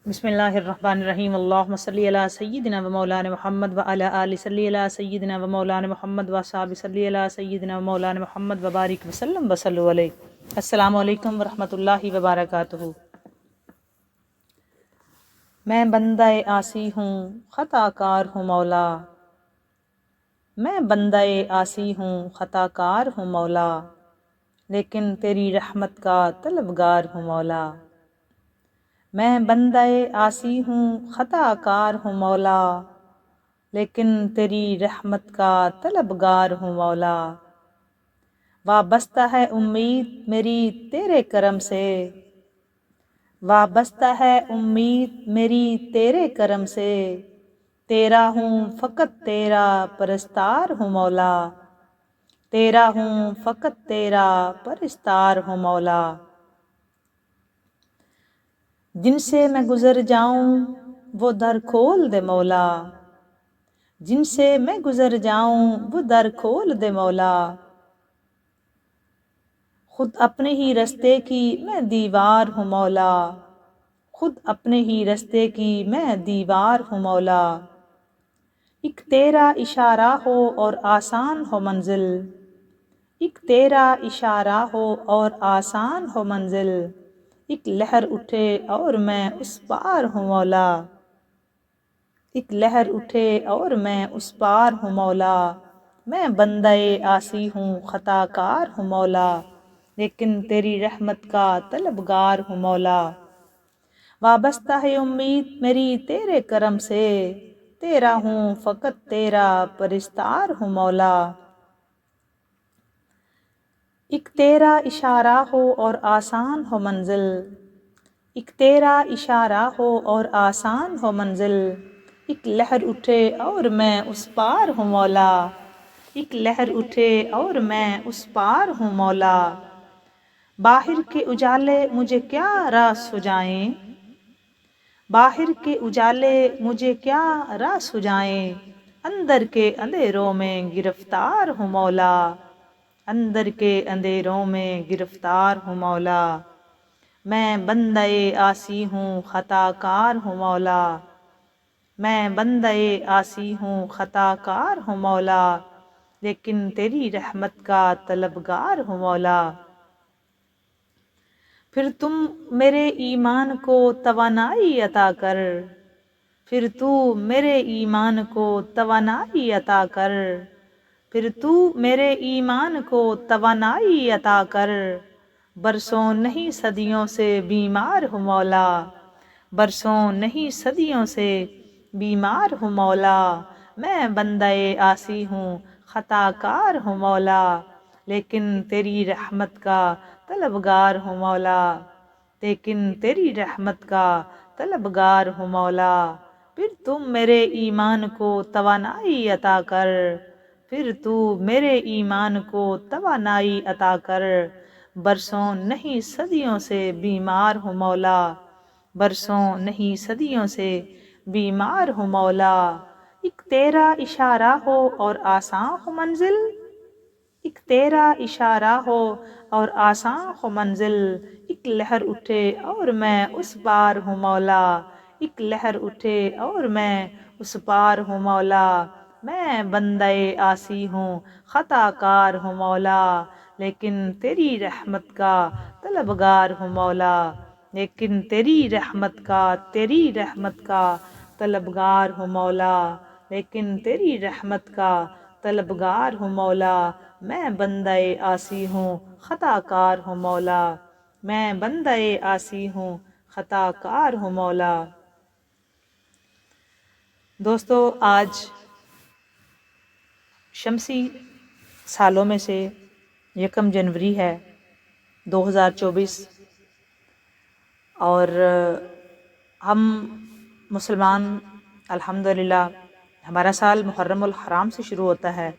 بسم اللہ الرحمن الرحیم اللہم صلی علی سیدنا و مولانا محمد و علی آل صلی علی سیدنا و مولانا محمد و صحابہ صلی علی سیدنا و مولانا محمد و بارک وسلم وصلو علیہ۔ السلام علیکم ورحمۃ اللہ وبرکاتہ۔ میں بندہ عاصی ہوں، خطا کار ہوں مولا، میں بندہ عاصی ہوں، خطا کار ہوں مولا، لیکن تیری رحمت کا طلبگار ہوں مولا۔ میں بندہ عاصی ہوں، خطا کار ہوں مولا، لیکن تیری رحمت کا طلبگار ہوں مولا۔ وابستہ ہے امید میری تیرے کرم سے، وابستہ ہے امید میری تیرے کرم سے، تیرا ہوں فقط تیرا پرستار ہوں مولا، تیرا ہوں فقط تیرا پرستار ہوں مولا۔ جن سے میں گزر جاؤں وہ در کھول دے مولا، جن سے میں گزر جاؤں وہ در کھول دے مولا۔ خود اپنے ہی رستے کی میں دیوار ہوں مولا، خود اپنے ہی رستے کی میں دیوار ہوں مولا۔ ایک تیرا اشارہ ہو اور آسان ہو منزل، ایک تیرا اشارہ ہو اور آسان ہو منزل، ایک لہر اٹھے اور میں اس پار ہوں مولا، ایک لہر اٹھے اور میں اس پار ہوں مولا۔ میں بندہ عاصی ہوں، خطا کار ہوں مولا، لیکن تیری رحمت کا طلبگار ہوں مولا۔ وابستہ ہے امید میری تیرے کرم سے، تیرا ہوں فقط تیرا پرستار ہوں مولا۔ ایک تیرا اشارہ ہو اور آسان ہو منزل، ایک تیرا اشارہ ہو اور آسان ہو منزل، ایک لہر اٹھے اور میں اس پار ہوں مولا، ایک لہر اٹھے اور میں اس پار ہوں مولا۔ باہر کے اجالے مجھے کیا راہ سجائیں، باہر کے اجالے مجھے کیا راہ سجائیں، اندر کے اندھیروں میں گرفتار ہوں مولا، اندر کے اندھیروں میں گرفتار ہوں مولا۔ میں بندہ عاصی ہوں، خطا کار ہوں مولا، میں بندہ عاصی ہوں، خطا کار ہوں مولا، لیکن تیری رحمت کا طلبگار ہوں مولا۔ پھر تم میرے ایمان کو توانائی عطا کر، پھر تو میرے ایمان کو توانائی عطا کر، پھر تو میرے ایمان کو توانائی عطا کر۔ برسوں نہیں صدیوں سے بیمار ہوں مولا، برسوں نہیں صدیوں سے بیمار ہوں مولا۔ میں بندہ عاصی ہوں، خطا کار ہوں مولا، لیکن تیری رحمت کا طلبگار ہوں مولا، لیکن تیری رحمت کا طلبگار ہوں مولا۔ پھر تم میرے ایمان کو توانائی عطا کر، پھر تو میرے ایمان کو توانائی عطا کر۔ برسوں نہیں صدیوں سے بیمار ہوں مولا، برسوں نہیں صدیوں سے بیمار ہوں مولا۔ ایک تیرا اشارہ ہو اور آسان ہو منزل، ایک تیرا اشارہ ہو اور آسان ہو منزل، ایک لہر اٹھے اور میں اس پار ہوں مولا، ایک لہر اٹھے اور میں اس پار ہوں مولا۔ میں بندہ عاصی ہوں، خطا کار ہوں مولا، لیکن تیری رحمت کا طلبگار ہوں مولا، لیکن تیری رحمت کا، تیری رحمت کا طلبگار ہوں مولا، لیکن تیری رحمت کا طلبگار ہوں مولا۔ میں بندہ عاصی ہوں، خطا کار ہوں مولا، میں بندہ عاصی ہوں، خطا کار ہوں مولا۔ دوستو، آج شمسی سالوں میں سے 1 جنوری ہے 2024، اور ہم مسلمان الحمدللہ ہمارا سال محرم الحرام سے شروع ہوتا ہے،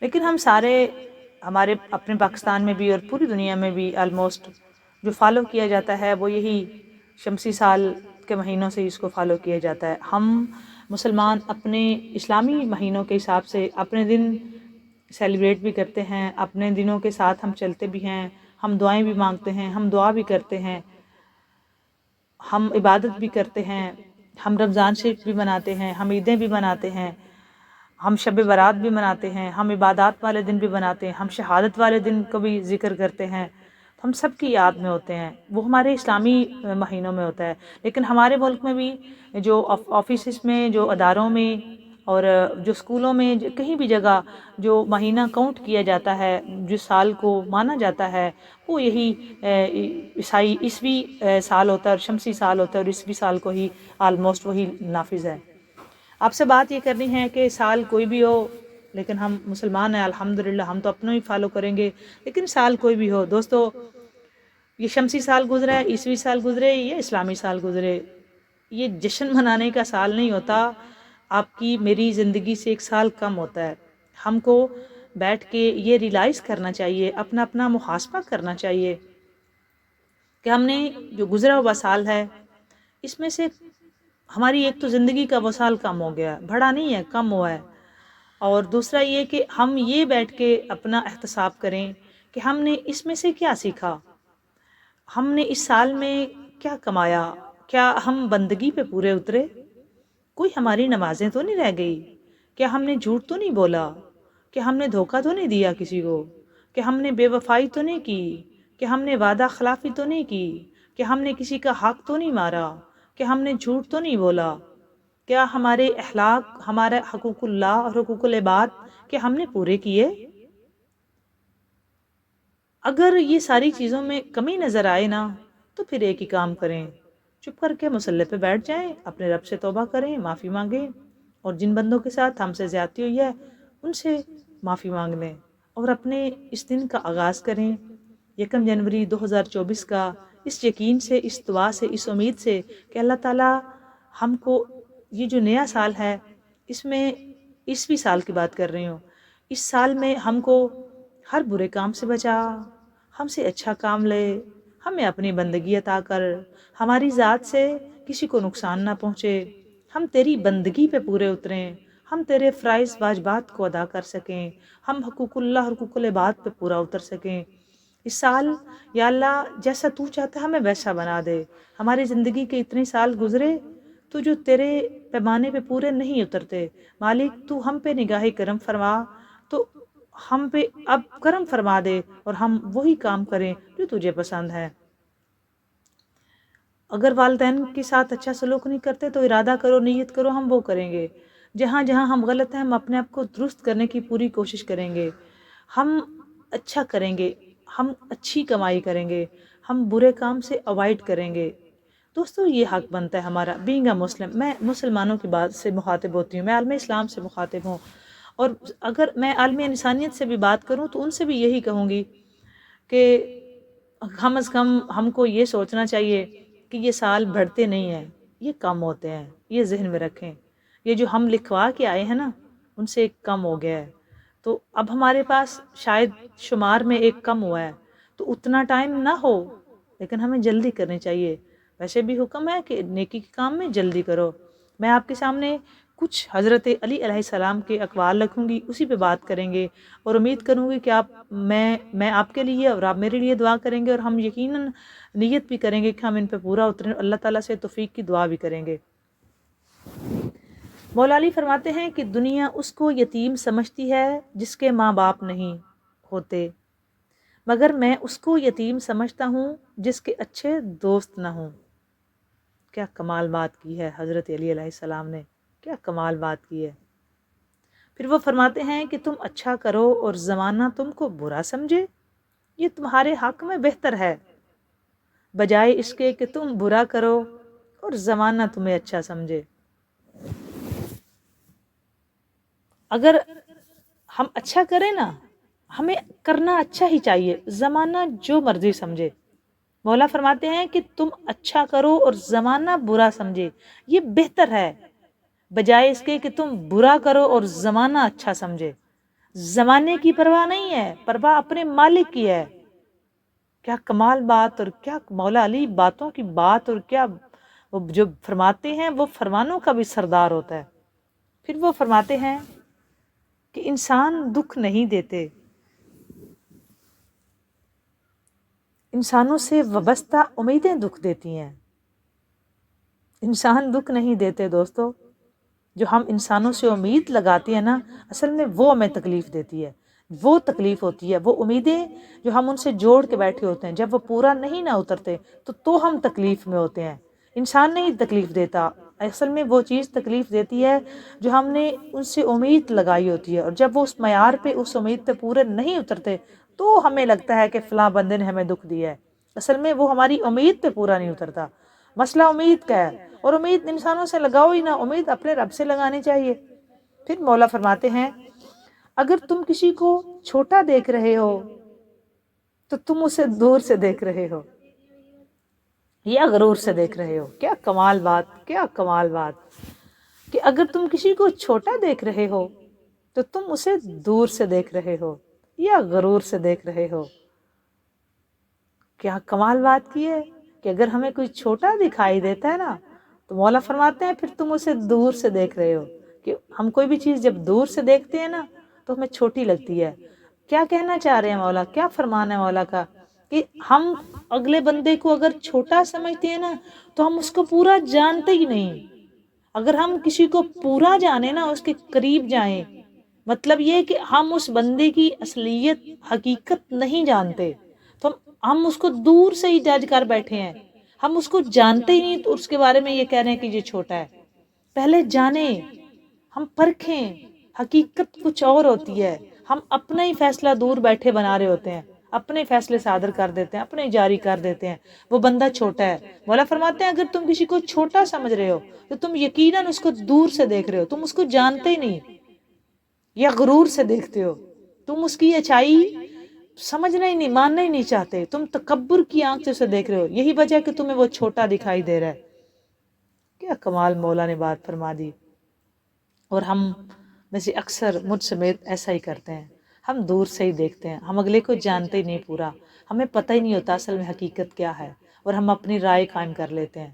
لیکن ہم سارے ہمارے اپنے پاکستان میں بھی اور پوری دنیا میں بھی آلموسٹ جو فالو کیا جاتا ہے وہ یہی شمسی سال کے مہینوں سے اس کو فالو کیا جاتا ہے۔ ہم مسلمان اپنے اسلامی مہینوں کے حساب سے اپنے دن سیلیبریٹ بھی کرتے ہیں، اپنے دنوں کے ساتھ ہم چلتے بھی ہیں، ہم دعائیں بھی مانگتے ہیں، ہم دعا بھی کرتے ہیں۔ ہم عبادت بھی کرتے ہیں، ہم رمضان شریف بھی مناتے ہیں، ہم عیدیں بھی مناتے ہیں، ہم شب برات بھی مناتے ہیں، ہم عبادات والے دن بھی مناتے ہیں، ہم شہادت والے دن کو بھی ذکر کرتے ہیں، ہم سب کی یاد میں ہوتے ہیں۔ وہ ہمارے اسلامی مہینوں میں ہوتا ہے، لیکن ہمارے ملک میں بھی جو آفیسز میں، جو اداروں میں اور جو اسکولوں میں، کہیں بھی جگہ جو مہینہ کاؤنٹ کیا جاتا ہے، جو سال کو مانا جاتا ہے، وہ یہی عیسائی عیسوی سال ہوتا ہے اور شمسی سال ہوتا ہے، اور عیسوی سال کو ہی آلموسٹ وہی نافذ ہے۔ آپ سے بات یہ کرنی ہے کہ سال کوئی بھی ہو، لیکن ہم مسلمان ہیں الحمدللہ، ہم تو اپنا ہی فالو کریں گے، لیکن سال کوئی بھی ہو دوستو، یہ شمسی سال گزرا ہے، عیسوی سال گزرے یا اسلامی سال گزرے، یہ جشن منانے کا سال نہیں ہوتا۔ آپ کی میری زندگی سے ایک سال کم ہوتا ہے۔ ہم کو بیٹھ کے یہ ریلائز کرنا چاہیے، اپنا اپنا محاسبہ کرنا چاہیے کہ ہم نے جو گزرا ہوا سال ہے، اس میں سے ہماری ایک تو زندگی کا وہ سال کم ہو گیا، بڑا نہیں ہے، کم ہوا ہے، اور دوسرا یہ کہ ہم یہ بیٹھ کے اپنا احتساب کریں کہ ہم نے اس میں سے کیا سیکھا، ہم نے اس سال میں کیا کمایا، کیا ہم بندگی پہ پورے اترے، کوئی ہماری نمازیں تو نہیں رہ گئی، کیا ہم نے جھوٹ تو نہیں بولا، کہ ہم نے دھوکہ تو نہیں دیا کسی کو، کہ ہم نے بے وفائی تو نہیں کی، کہ ہم نے وعدہ خلافی تو نہیں کی، کہ ہم نے کسی کا حق تو نہیں مارا، کہ ہم نے جھوٹ تو نہیں بولا، کیا ہمارے اخلاق، ہمارے حقوق اللہ اور حقوق العباد کہ ہم نے پورے کیے۔ اگر یہ ساری چیزوں میں کمی نظر آئے نا، تو پھر ایک ہی کام کریں، چپ کر کے مصلی پہ بیٹھ جائیں، اپنے رب سے توبہ کریں، معافی مانگیں، اور جن بندوں کے ساتھ ہم سے زیادتی ہوئی ہے ان سے معافی مانگ لیں، اور اپنے اس دن کا آغاز کریں 1 جنوری 2024 کا، اس یقین سے، اس دعا سے، اس امید سے کہ اللہ تعالیٰ ہم کو یہ جو نیا سال ہے، اس میں عیسوی سال کی بات کر رہی ہوں، اس سال میں ہم کو ہر برے کام سے بچا، ہم سے اچھا کام لے، ہمیں اپنی بندگی عطا کر، ہماری ذات سے کسی کو نقصان نہ پہنچے، ہم تیری بندگی پہ پورے اتریں، ہم تیرے فرائض واجبات کو ادا کر سکیں، ہم حقوق اللہ حقوق العباد پہ پورا اتر سکیں۔ اس سال یا اللہ جیسا تو چاہتا ہے ہمیں ویسا بنا دے۔ ہماری زندگی کے اتنے سال گزرے تو جو تیرے پیمانے پہ پورے نہیں اترتے، مالک تو ہم پہ نگاہ کرم فرما، تو ہم پہ اب کرم فرما دے اور ہم وہی کام کریں جو تجھے پسند ہے۔ اگر والدین کے ساتھ اچھا سلوک نہیں کرتے تو ارادہ کرو، نیت کرو، ہم وہ کریں گے۔ جہاں جہاں ہم غلط ہیں ہم اپنے آپ کو درست کرنے کی پوری کوشش کریں گے، ہم اچھا کریں گے، ہم اچھی کمائی کریں گے، ہم برے کام سے اوائڈ کریں گے۔ دوستو یہ حق بنتا ہے ہمارا، بینگ اے مسلم، میں مسلمانوں کی بات سے مخاطب ہوتی ہوں، میں عالم اسلام سے مخاطب ہوں، اور اگر میں عالم انسانیت سے بھی بات کروں تو ان سے بھی یہی کہوں گی کہ کم از کم ہم کو یہ سوچنا چاہیے کہ یہ سال بڑھتے نہیں ہیں، یہ کم ہوتے ہیں، یہ ذہن میں رکھیں، یہ جو ہم لکھوا کے آئے ہیں نا ان سے ایک کم ہو گیا ہے، تو اب ہمارے پاس شاید شمار میں ایک کم ہوا ہے، تو اتنا ٹائم نہ ہو، لیکن ہمیں جلدی کرنی چاہیے۔ ویسے بھی حکم ہے کہ نیکی کے کام میں جلدی کرو۔ میں آپ کے سامنے کچھ حضرت علی علیہ السلام کے اقوال رکھوں گی، اسی پہ بات کریں گے، اور امید کروں گی کہ میں آپ کے لیے اور آپ میرے لیے دعا کریں گے، اور ہم یقیناً نیت بھی کریں گے کہ ہم ان پہ پورا اتریں، اللہ تعالیٰ سے توفیق کی دعا بھی کریں گے۔ مولا علی فرماتے ہیں کہ دنیا اس کو یتیم سمجھتی ہے جس کے ماں باپ نہیں ہوتے، مگر میں اس کو یتیم سمجھتا ہوں جس کے اچھے دوست نہ ہوں۔ کیا کمال بات کی ہے حضرت علی علیہ السلام نے، کیا کمال بات کی ہے۔ پھر وہ فرماتے ہیں کہ تم اچھا کرو اور زمانہ تم کو برا سمجھے، یہ تمہارے حق میں بہتر ہے، بجائے اس کے کہ تم برا کرو اور زمانہ تمہیں اچھا سمجھے۔ اگر ہم اچھا کریں نا، ہمیں کرنا اچھا ہی چاہیے، زمانہ جو مرضی سمجھے۔ مولا فرماتے ہیں کہ تم اچھا کرو اور زمانہ برا سمجھے، یہ بہتر ہے، بجائے اس کے کہ تم برا کرو اور زمانہ اچھا سمجھے۔ زمانے کی پرواہ نہیں ہے، پرواہ اپنے مالک کی ہے۔ کیا کمال بات، اور کیا مولا علی باتوں کی بات، اور کیا وہ جو فرماتے ہیں وہ فرمانوں کا بھی سردار ہوتا ہے۔ پھر وہ فرماتے ہیں کہ انسان دکھ نہیں دیتے، انسانوں سے وابستہ امیدیں دکھ دیتی ہیں۔ انسان دکھ نہیں دیتے دوستو، جو ہم انسانوں سے امید لگاتے ہیں نا، اصل میں وہ ہمیں تکلیف دیتی ہے، وہ تکلیف ہوتی ہے، وہ امیدیں جو ہم ان سے جوڑ کے بیٹھے ہوتے ہیں، جب وہ پورا نہیں نہ اترتے تو ہم تکلیف میں ہوتے ہیں۔ انسان نہیں تکلیف دیتا، اصل میں وہ چیز تکلیف دیتی ہے جو ہم نے ان سے امید لگائی ہوتی ہے، اور جب وہ اس معیار پہ، اس امید پہ پورے نہیں اترتے تو ہمیں لگتا ہے کہ فلاں بندے نے ہمیں دکھ دیا ہے۔ اصل میں وہ ہماری امید پہ پورا نہیں اترتا۔ مسئلہ امید کا ہے، اور امید انسانوں سے لگاؤ ہی نہ، امید اپنے رب سے لگانی چاہیے۔ پھر مولا فرماتے ہیں، اگر تم کسی کو چھوٹا دیکھ رہے ہو تو تم اسے دور سے دیکھ رہے ہو یا غرور سے دیکھ رہے ہو۔ کیا کمال بات، کیا کمال بات، کہ اگر تم کسی کو چھوٹا دیکھ رہے ہو تو تم اسے دور سے دیکھ رہے ہو یا غرور سے دیکھ رہے ہو۔ کیا کمال بات کی ہے کہ اگر ہمیں کوئی چھوٹا دکھائی دیتا ہے نا تو مولا فرماتے ہیں پھر تم اسے دور سے دیکھ رہے ہو، کہ ہم کوئی بھی چیز جب دور سے دیکھتے ہیں نا تو ہمیں چھوٹی لگتی ہے۔ کیا کہنا چاہ رہے ہیں مولا، کیا فرمان ہے مولا کا، کہ ہم اگلے بندے کو اگر چھوٹا سمجھتے ہیں نا تو ہم اس کو پورا جانتے ہی نہیں۔ اگر ہم کسی کو پورا جانے نا، اس کے قریب جائیں، مطلب یہ کہ ہم اس بندے کی اصلیت، حقیقت نہیں جانتے، تو ہم اس کو دور سے ہی جج کر بیٹھے ہیں، ہم اس کو جانتے ہی نہیں تو اس کے بارے میں یہ کہہ رہے ہیں کہ یہ چھوٹا ہے۔ پہلے جانیں، ہم پرکھیں، حقیقت کچھ اور ہوتی ہے۔ ہم اپنا ہی فیصلہ دور بیٹھے بنا رہے ہوتے ہیں، اپنے فیصلے صادر کر دیتے ہیں، اپنے جاری کر دیتے ہیں، وہ بندہ چھوٹا ہے۔ مولا فرماتے ہیں اگر تم کسی کو چھوٹا سمجھ رہے ہو تو تم یقیناً اس کو دور سے دیکھ رہے ہو، تم اس کو جانتے ہی نہیں، یا غرور سے دیکھتے ہو، تم اس کی اچھائی سمجھنا ہی نہیں، ماننا ہی نہیں چاہتے، تم تکبر کی آنکھ سے اسے دیکھ رہے ہو، یہی وجہ ہے کہ تمہیں وہ چھوٹا دکھائی دے رہا ہے۔ کیا کمال مولا نے بات فرما دی۔ اور ہم میں سے اکثر، مجھ سمیت، ایسا ہی کرتے ہیں، ہم دور سے ہی دیکھتے ہیں، ہم اگلے کو جانتے ہی نہیں پورا، ہمیں پتہ ہی نہیں ہوتا اصل میں حقیقت کیا ہے، اور ہم اپنی رائے قائم کر لیتے ہیں۔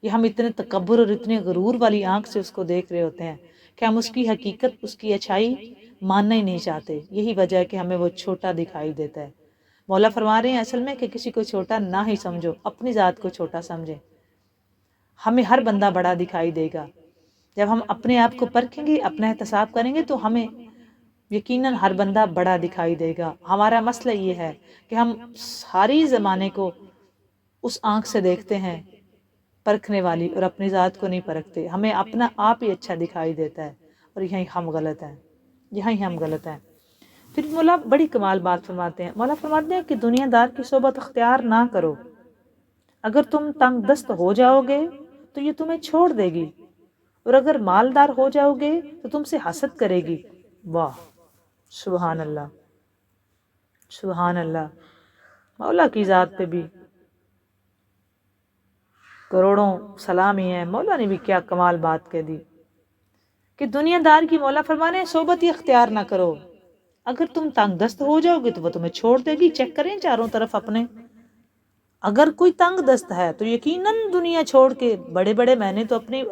یہ ہم اتنے تکبر اور اتنے غرور والی آنکھ سے اس کو دیکھ رہے ہوتے ہیں کہ ہم اس کی حقیقت، اس کی اچھائی ماننا ہی نہیں چاہتے، یہی وجہ ہے کہ ہمیں وہ چھوٹا دکھائی دیتا ہے۔ مولا فرما رہے ہیں اصل میں کہ کسی کو چھوٹا نہ ہی سمجھو، اپنی ذات کو چھوٹا سمجھیں۔ ہمیں ہر بندہ بڑا دکھائی دے گا، جب ہم اپنے آپ کو پرکھیں گے، اپنا احتساب کریں گے تو ہمیں یقیناً ہر بندہ بڑا دکھائی دے گا۔ ہمارا مسئلہ یہ ہے کہ ہم ساری زمانے کو اس آنکھ سے دیکھتے ہیں، پرکھنے والی، اور اپنی ذات کو نہیں پرکھتے، ہمیں اپنا آپ ہی اچھا دکھائی دیتا ہے، اور یہیں ہم غلط ہیں، یہیں ہم غلط ہیں۔ پھر مولا بڑی کمال بات فرماتے ہیں، مولا فرماتے ہیں کہ دنیا دار کی صحبت اختیار نہ کرو، اگر تم تنگ دست ہو جاؤ گے تو یہ تمہیں چھوڑ دے گی، اور اگر مالدار ہو جاؤ گے تو تم سے حسد کرے گی۔ واہ، سبحان اللہ، سبحان اللہ، مولا کی ذات پہ بھی کروڑوں سلام ہی ہیں، مولا نے بھی کیا کمال بات کہہ دی کہ دنیا دار کی، مولا فرمانے صحبت ہی اختیار نہ کرو، اگر تم تنگ دست ہو جاؤ گے تو وہ تمہیں چھوڑ دے گی۔ چیک کریں چاروں طرف اپنے، اگر کوئی تنگ دست ہے تو یقیناً دنیا چھوڑ کے، بڑے بڑے، میں نے تو اپنی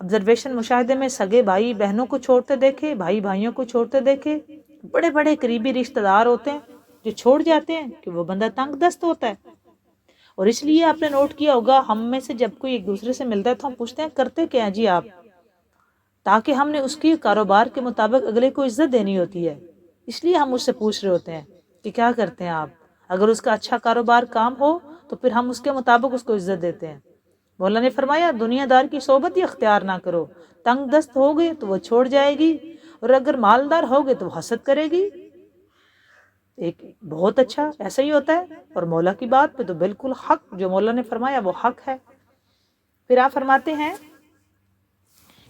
آبزرویشن، مشاہدے میں سگے بھائی بہنوں کو چھوڑتے دیکھے، بھائی بھائیوں کو چھوڑتے دیکھے، بڑے بڑے قریبی رشتہ دار ہوتے ہیں جو چھوڑ جاتے ہیں کہ وہ بندہ تنگ دست ہوتا ہے۔ اور اس لیے آپ نے نوٹ کیا ہوگا، ہم میں سے جب کوئی ایک دوسرے سے ملتا ہے تو ہم پوچھتے ہیں کرتے کیا ہیں جی آپ، تاکہ ہم نے اس کی کاروبار کے مطابق اگلے کو عزت دینی ہوتی ہے، اس لیے ہم اس سے پوچھ رہے ہوتے ہیں کہ کیا کرتے ہیں آپ۔ اگر اس کا اچھا کاروبار کام ہو تو پھر ہم اس کے مطابق اس کو عزت دیتے ہیں۔ مولا نے فرمایا دنیا دار کی صحبت ہی اختیار نہ کرو، تنگ دست ہوگے تو وہ چھوڑ جائے گی، اور اگر مالدار ہوگے تو وہ حسد کرے گی۔ ایک بہت اچھا، ایسا ہی ہوتا ہے، اور مولا کی بات پہ تو بالکل حق، جو مولا نے فرمایا وہ حق ہے۔ پھر آپ فرماتے ہیں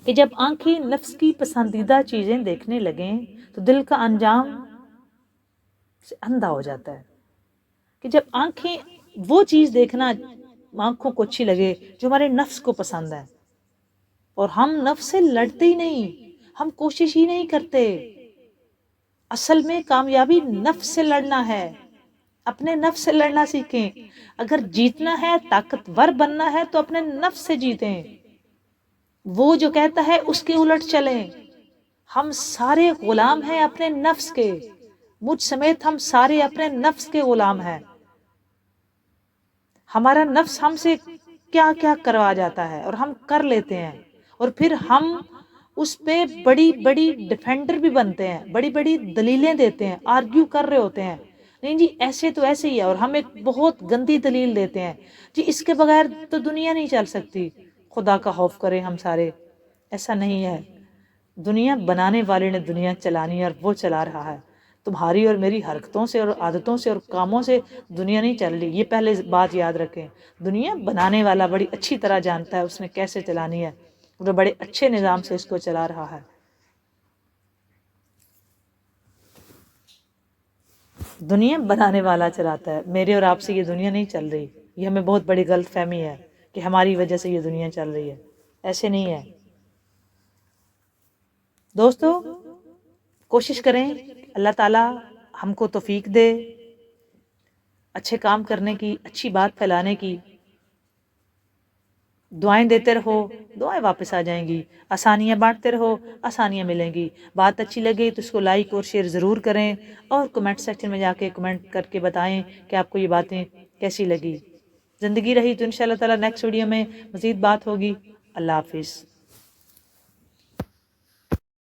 کہ جب آنکھیں نفس کی پسندیدہ چیزیں دیکھنے لگیں تو دل کا انجام سے اندھا ہو جاتا ہے، کہ جب آنکھیں وہ چیز دیکھنا، آنکھوں کو اچھی لگے جو ہمارے نفس کو پسند ہے، اور ہم نفس سے لڑتے ہی نہیں، ہم کوشش ہی نہیں کرتے۔ اصل میں کامیابی نفس سے لڑنا ہے، اپنے نفس سے لڑنا سیکھیں۔ اگر جیتنا ہے، طاقتور بننا ہے تو اپنے نفس سے جیتیں، وہ جو کہتا ہے اس کے الٹ چلیں۔ ہم سارے غلام ہیں اپنے نفس کے، مجھ سمیت ہم سارے اپنے نفس کے غلام ہیں۔ ہمارا نفس ہم سے کیا کیا کروا جاتا ہے اور ہم کر لیتے ہیں، اور پھر ہم اس پہ بڑی بڑی ڈیفینڈر بھی بنتے ہیں، بڑی بڑی دلیلیں دیتے ہیں، آرگیو کر رہے ہوتے ہیں، نہیں جی ایسے تو ایسے ہی ہے، اور ہم ایک بہت گندی دلیل دیتے ہیں جی اس کے بغیر تو دنیا نہیں چل سکتی، خدا کا خوف کریں ہم سارے۔ ایسا نہیں ہے، دنیا بنانے والے نے دنیا چلانی ہے اور وہ چلا رہا ہے، تمہاری اور میری حرکتوں سے اور عادتوں سے اور کاموں سے دنیا نہیں چل رہی، یہ پہلے بات یاد رکھیں۔ دنیا بنانے والا بڑی اچھی طرح جانتا ہے اس نے کیسے چلانی ہے، وہ بڑے اچھے نظام سے اس کو چلا رہا ہے۔ دنیا بنانے والا چلاتا ہے، میرے اور آپ سے یہ دنیا نہیں چل رہی، یہ ہمیں بہت بڑی غلط فہمی ہے کہ ہماری وجہ سے یہ دنیا چل رہی ہے، ایسے نہیں ہے۔ دوستو کوشش کریں اللہ تعالیٰ ہم کو توفیق دے اچھے کام کرنے کی، اچھی بات پھیلانے کی۔ دعائیں دیتے رہو، دعائیں واپس آ جائیں گی، آسانیاں بانٹتے رہو، آسانیاں ملیں گی۔ بات اچھی لگے تو اس کو لائک اور شیئر ضرور کریں، اور کمنٹ سیکشن میں جا کے کمنٹ کر کے بتائیں کہ آپ کو یہ باتیں کیسی لگی۔ زندگی رہی تو انشاءاللہ تعالیٰ نیکسٹ ویڈیو میں مزید بات ہوگی۔ اللہ حافظ۔